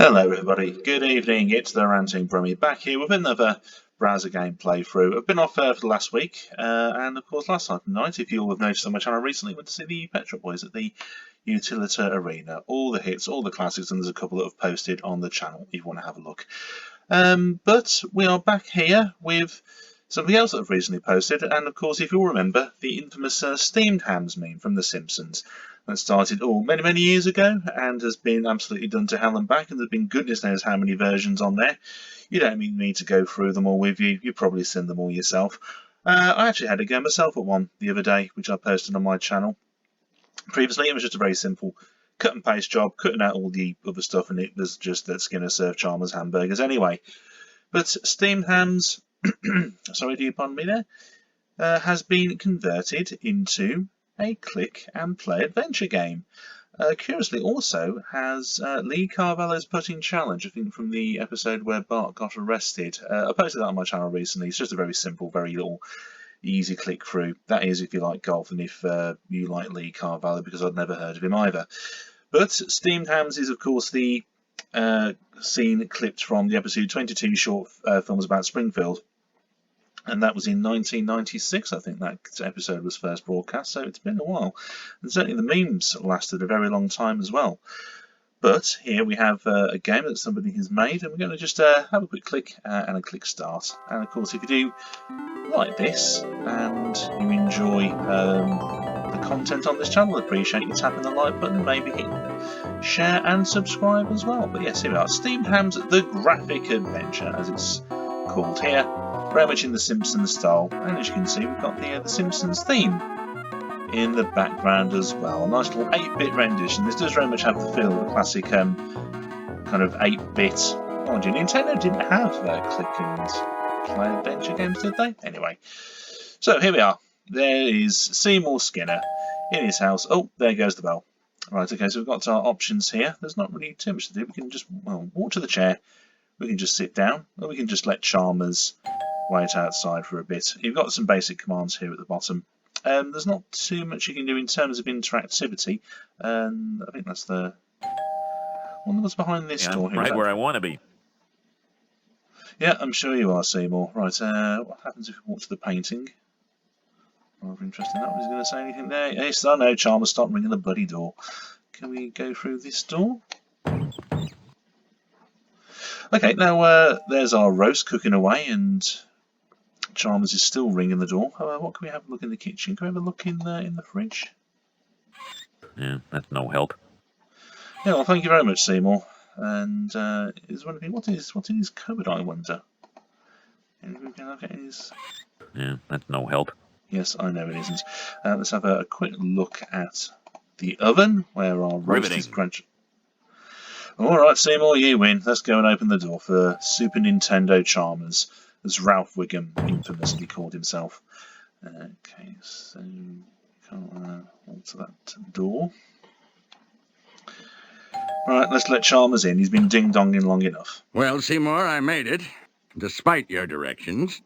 Hello everybody, good evening, it's the Ranting Brummy back here with another browser game playthrough. I've been off for the last week, and of course last night, if you all have noticed on my channel recently, went to see the Pet Shop Boys at the Utilita Arena. All the hits, all the classics, and there's a couple that have posted on the channel if you want to have a look. But we are back here with something else that I've recently posted, and of course if you'll remember, the infamous steamed hams meme from The Simpsons. That started many years ago and has been absolutely done to hell and back, and there's been goodness knows how many versions on there. You don't need me to go through them all with you, you've probably seen them all yourself. I actually had a go myself at one the other day, which I posted on my channel. Previously it was just a very simple cut and paste job, cutting out all the other stuff, and it was just that Skinner served Chalmers hamburgers anyway. But steamed hams, sorry, do you pardon me there, has been converted into a click and play adventure game. Curiously also has Lee Carvalho's putting challenge, I think from the episode where Bart got arrested. I posted that on my channel recently. It's just a very simple, very little easy click through. That is if you like golf and if you like Lee Carvalho, because I'd never heard of him either. But Steamed Hams is of course the scene clipped from the episode 22 short films about Springfield. And that was in 1996, I think that episode was first broadcast, so it's been a while. And certainly the memes lasted a very long time as well. But here we have a game that somebody has made, and we're going to just have a quick click and a click start. And of course, if you do like this and you enjoy the content on this channel, I appreciate you tapping the like button, maybe hit share and subscribe as well. But yes, here we are, Steamed Hams, the graphic adventure, as it's called here. Very much in the Simpsons style, and as you can see, we've got the Simpsons theme in the background as well. A nice little 8-bit rendition. This does very much have the feel of the classic kind of 8-bit. Oh, Nintendo didn't have click and play adventure games, did they? Anyway, so here we are. There is Seymour Skinner in his house. Oh, there goes the bell. Right, okay, so we've got our options here. There's not really too much to do. We can just walk to the chair. We can just sit down, or we can just let Chalmers wait outside for a bit. You've got some basic commands here at the bottom. There's not too much you can do in terms of interactivity. I think that's the one that was behind this door here. Right where I want to be. Yeah, I'm sure you are, Seymour. Right, what happens if we walk to the painting? Rather interesting. That was going to say anything there. Yes, I know, Chalmers, stop ringing the bloody door. Can we go through this door? Okay, now there's our roast cooking away, and Chalmers is still ringing the door. What can we have a look in the kitchen? Can we have a look in the fridge? Yeah, that's no help. Yeah, well, thank you very much, Seymour. And is one thing, what's in his cupboard, I wonder? Anything we can look at his? Yeah, that's no help. Yes, I know it isn't. Let's have a quick look at the oven where our roast is crunching. All right, Seymour, you win. Let's go and open the door for Super Nintendo Chalmers, as Ralph Wiggum infamously called himself. Okay, so can't alter that door. Right, let's let Chalmers in. He's been ding-donging long enough. Well, Seymour, I made it, despite your directions.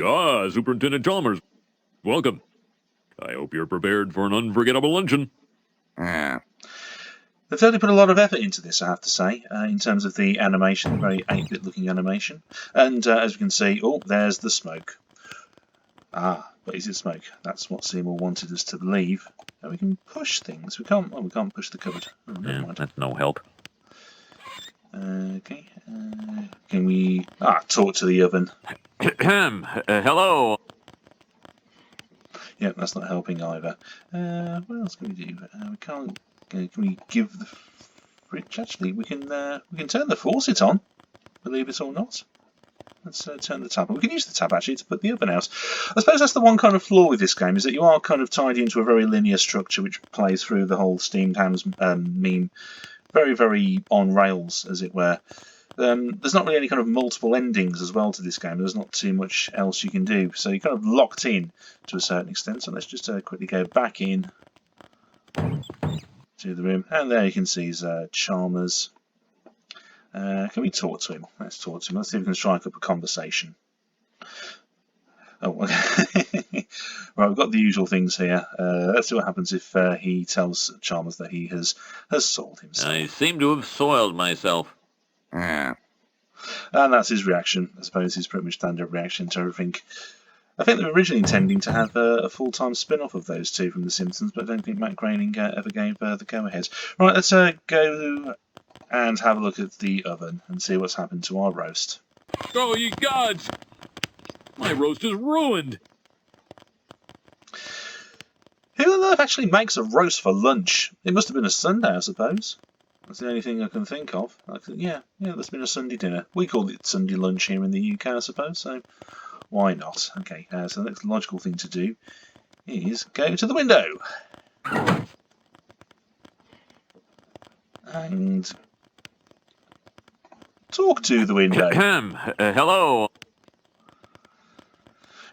Ah, Superintendent Chalmers. Welcome. I hope you're prepared for an unforgettable luncheon. Ah. They've certainly put a lot of effort into this, I have to say, in terms of the animation, very 8-bit looking animation. And as you can see, oh, there's the smoke. Ah, but is it smoke? That's what Seymour wanted us to believe. And we can push things. We can't push the cupboard. Oh, never mind. That's no help. Okay. Can we talk to the oven? Hello. Yeah, that's not helping either. What else can we do? We can't. Can we give the fridge? Actually, we can turn the faucet on. Believe it or not. Let's turn the tap on. We can use the tap actually to put the oven out. I suppose that's the one kind of flaw with this game, is that you are kind of tied into a very linear structure which plays through the whole Steamed Hams meme. Very on rails, as it were. There's not really any kind of multiple endings as well to this game. There's not too much else you can do. So you're kind of locked in to a certain extent. So let's just quickly go back in to the room. And there you can see Chalmers. Can we talk to him? Let's talk to him. Let's see if we can strike up a conversation. Oh, okay. Right, we've got the usual things here. Let's see what happens if he tells Chalmers that he has soiled himself. I seem to have soiled myself. Yeah. And that's his reaction. I suppose his pretty much standard reaction to everything. I think they were originally intending to have a full-time spin-off of those two from The Simpsons, but I don't think Matt Groening ever gave the go-ahead. Right, let's go and have a look at the oven and see what's happened to our roast. Oh, ye gods! My roast is ruined! Who on earth actually makes a roast for lunch? It must have been a Sunday, I suppose. That's the only thing I can think of. Yeah, that's been a Sunday dinner. We call it Sunday lunch here in the UK, I suppose, so why not? Okay, so the next logical thing to do is go to the window. And talk to the window. Hello.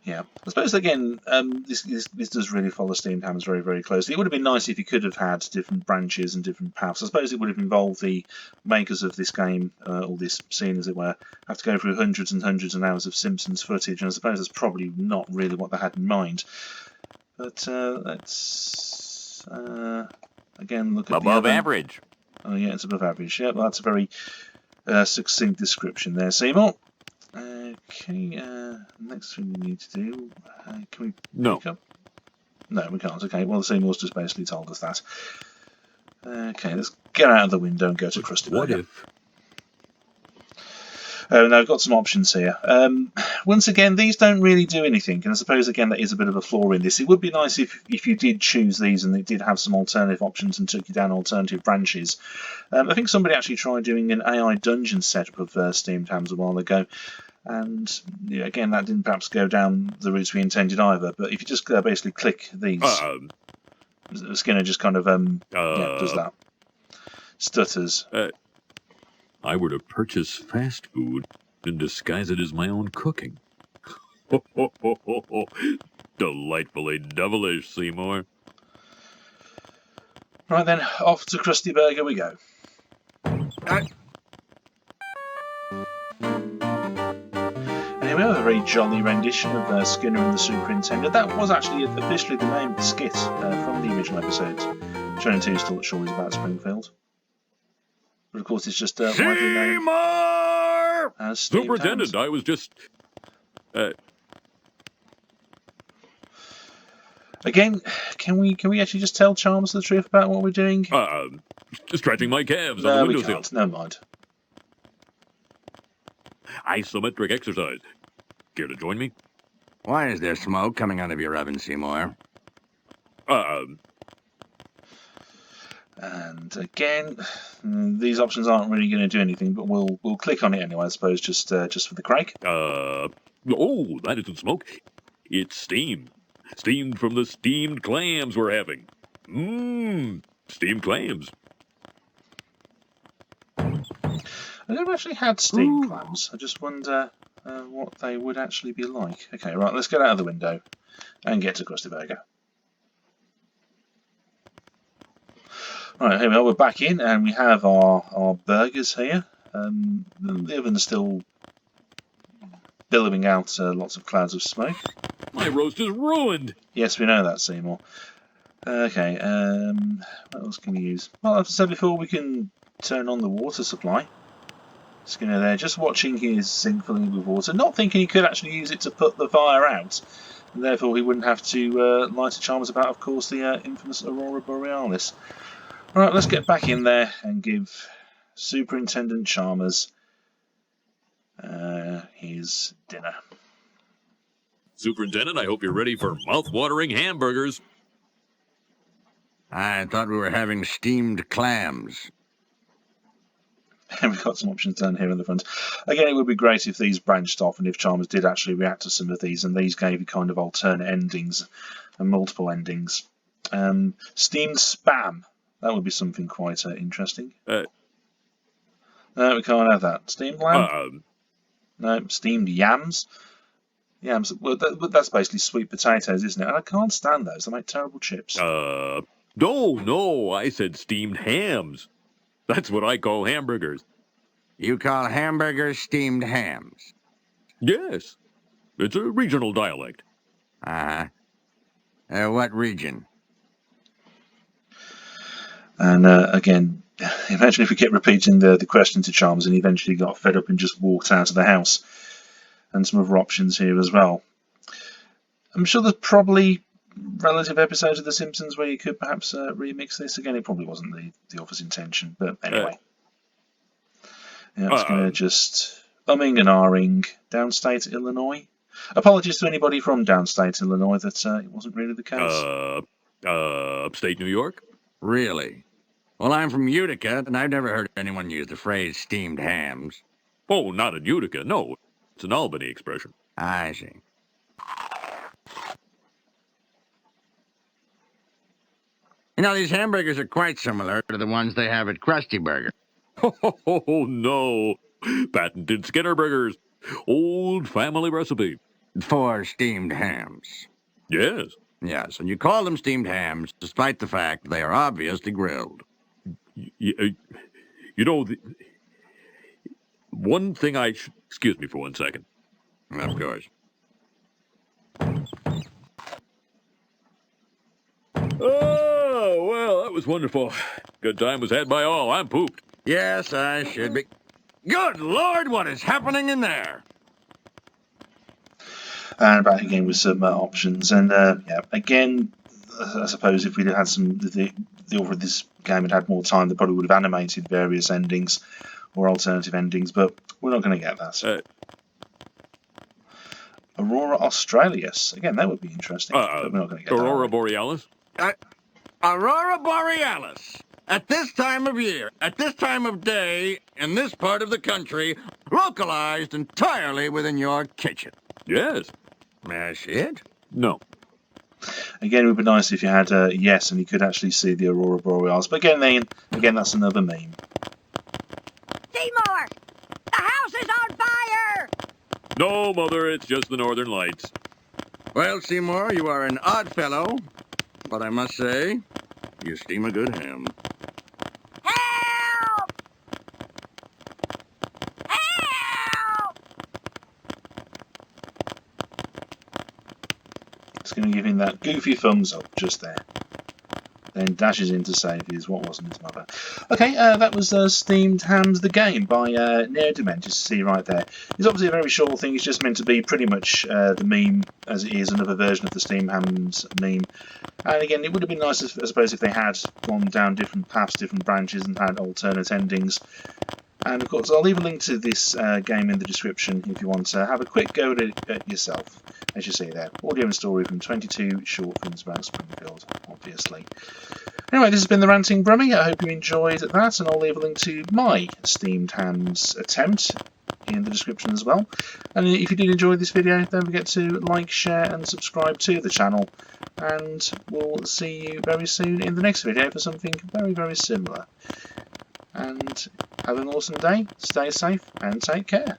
Yeah, I suppose again, this does really follow steamed hams very, very closely. It would have been nice if you could have had different branches and different paths. I suppose it would have involved the makers of this game, or this scene as it were, have to go through hundreds and hundreds of hours of Simpsons footage, and I suppose that's probably not really what they had in mind. But let's again look at Above the oven. average. Oh yeah, it's above average. Yeah, well, that's a very succinct description there, Seymour. Okay, next thing we need to do, can we pick up? No, we can't. Okay, well, Seymour's just basically told us that. Okay, let's get out of the window and go to Krusty Burger. What if? Oh, now I've got some options here. Once again, these don't really do anything, and I suppose again that is a bit of a flaw in this. It would be nice if you did choose these and it did have some alternative options and took you down alternative branches. I think somebody actually tried doing an AI dungeon setup of steamed hams a while ago, and yeah, again that didn't perhaps go down the routes we intended either. But if you just basically click these, Skinner just kind of does that. Stutters. I were to purchase fast food and disguise it as my own cooking. Delightfully devilish, Seymour. Right then, off to Krusty Burger we go. Anyway, we have a very jolly rendition of Skinner and the Superintendent. That was actually officially the name of the skit from the original episode. Shown 2 still at Films About Springfield. But of course, it's just widely known as Superintendent, hams. I was just... Again, can we actually just tell Chalmers the truth about what we're doing? Stretching my calves No, on the we windowsill. can't. Never mind. Isometric exercise. Care to join me? Why is there smoke coming out of your oven, Seymour? And again, these options aren't really going to do anything, but we'll click on it anyway, I suppose, just for the crack. Oh, that isn't smoke. It's steam. Steamed from the steamed clams we're having. Steamed clams. I've never actually had steamed clams. I just wonder what they would actually be like. Okay, right, let's get out of the window and get to Krusty Burger. Right, here we are, we're back in, and we have our burgers here. The oven's still billowing out lots of clouds of smoke. My roast is ruined. Yes, we know that, Seymour. Okay, what else can we use? Well, as I said before, we can turn on the water supply. Skinner there, just watching his sink filling with water, not thinking he could actually use it to put the fire out. And therefore, he wouldn't have to light a Chalmers about, of course, the infamous Aurora Borealis. Right, let's get back in there and give Superintendent Chalmers his dinner. Superintendent, I hope you're ready for mouth-watering hamburgers. I thought we were having steamed clams. And we've got some options down here in the front. Again, it would be great if these branched off and if Chalmers did actually react to some of these, and these gave you kind of alternate endings and multiple endings. Steamed spam. That would be something quite interesting. No, we can't have that. Steamed lamb? No, steamed yams. Yams. Well, that's basically sweet potatoes, isn't it? And I can't stand those. They make terrible chips. No, I said steamed hams. That's what I call hamburgers. You call hamburgers steamed hams? Yes. It's a regional dialect. Uh-huh. What region? And again, imagine if we kept repeating the question to Chalmers and he eventually got fed up and just walked out of the house. And some other options here as well. I'm sure there's probably relative episodes of The Simpsons where you could perhaps remix this. Again, it probably wasn't the author's intention, but anyway. Yeah, it's going to just umming and ahhing downstate Illinois. Apologies to anybody from downstate Illinois that it wasn't really the case. Upstate New York? Really? Well, I'm from Utica, and I've never heard anyone use the phrase steamed hams. Oh, not in Utica, no. It's an Albany expression. I see. You know, these hamburgers are quite similar to the ones they have at Krusty Burger. Oh, no. Patented Skinner burgers. Old family recipe. For steamed hams. Yes. Yes, and you call them steamed hams despite the fact they are obviously grilled. You know, one thing excuse me for 1 second. Of course. Oh, well, that was wonderful. Good time was had by all. I'm pooped. Yes, I should be. Good Lord, what is happening in there? And back again with some options. And yeah, again, I suppose if we'd had the author of this game had had more time, they probably would have animated various endings or alternative endings, but we're not going to get that. Aurora Australis. Again, that would be interesting, but we're not going to get Aurora that. Borealis? Aurora Borealis. At this time of year, at this time of day, in this part of the country, localized entirely within your kitchen. Yes. That's it? No. Again, it would be nice if you had a yes and you could actually see the Aurora Borealis. But again, that's another meme. Seymour! The house is on fire! No, Mother, it's just the Northern Lights. Well, Seymour, you are an odd fellow, but I must say, you steam a good ham. Help! Help! It's going to give him that goofy thumbs up just there. Then dashes in to save his what wasn't his mother. Okay, that was Steamed Hams the Game by NeoDement, just to see right there. It's obviously a very short thing, it's just meant to be pretty much the meme as it is, another version of the Steamed Hams meme. And again, it would have been nice, I suppose, if they had gone down different paths, different branches, and had alternate endings. And of course, I'll leave a link to this game in the description if you want to have a quick go at it yourself. As you see there, audio and story from 22 short films about Springfield, obviously. Anyway, this has been the Ranting Brummie. I hope you enjoyed that, and I'll leave a link to my Steamed Hams attempt in the description as well. And if you did enjoy this video, don't forget to like, share and subscribe to the channel. And we'll see you very soon in the next video for something very, very similar. And have an awesome day, stay safe and take care.